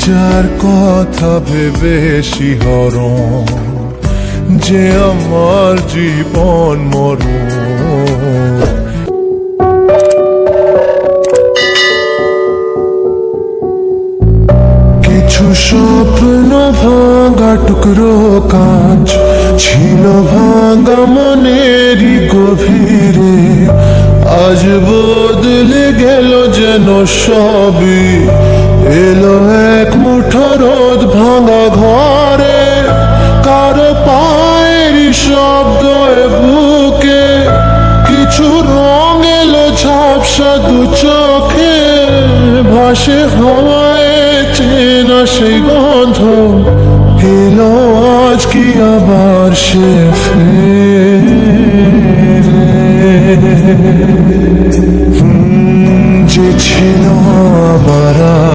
যার কথা ভেবে শিহরণ যে আমার জীবন মরণ। কিছু স্বপ্ন ভাঙা টুকরো কাঁচ ছিল ভাঙা মনেরই গভীরে, আজ বদলে গেল যেন সবই। এলো এক মুঠো রোদ ভাঙা ঘরে, কারো পায়ের শব্দ বুকে, কিছু রং এলো ঝাপসা দু চোখে, ভাসে হাওয়ায় চেনা সেই গন্ধ। এলো আজ কি আবার সে ফেরে, যে ছিল আবার